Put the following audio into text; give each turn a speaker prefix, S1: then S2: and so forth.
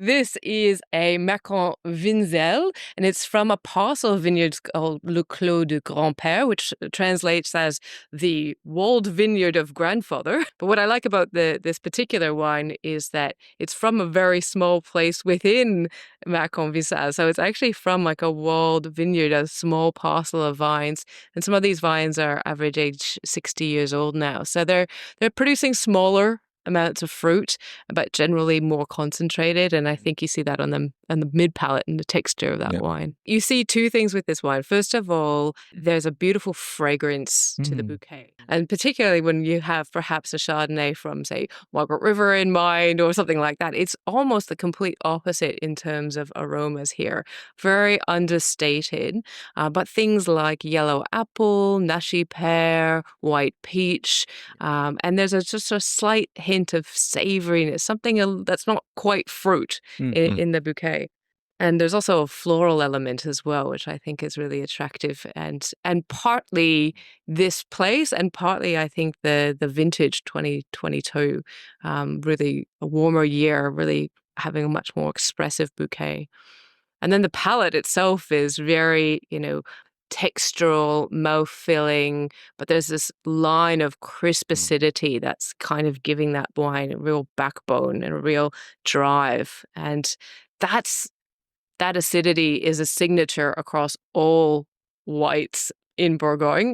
S1: This is a Macon-Vinzelles, and it's from a parcel of vineyards called Le Clos de Grand-Pere, which translates as the walled vineyard of grandfather. But what I like about this particular wine is that it's from a very small place within Macon-Vinzelles. So it's actually from like a walled vineyard, a small parcel of vines. And some of these vines are average age 60 years old now. So they're producing smaller amounts of fruit, but generally more concentrated. And I think you see that on the mid palate and the texture of that wine. You see two things with this wine. First of all, there's a beautiful fragrance to the bouquet. And particularly when you have perhaps a Chardonnay from, say, Margaret River in mind or something like that, it's almost the complete opposite in terms of aromas here. Very understated, but things like yellow apple, nashi pear, white peach, and there's just a slight hint of savoriness, something that's not quite fruit in the bouquet. And there's also a floral element as well, which I think is really attractive, and partly this place, and partly I think the vintage 2022, really a warmer year, really having a much more expressive bouquet. And then the palate itself is very, textural, mouth-filling, but there's this line of crisp acidity that's kind of giving that wine a real backbone and a real drive. And that acidity is a signature across all whites in Bourgogne.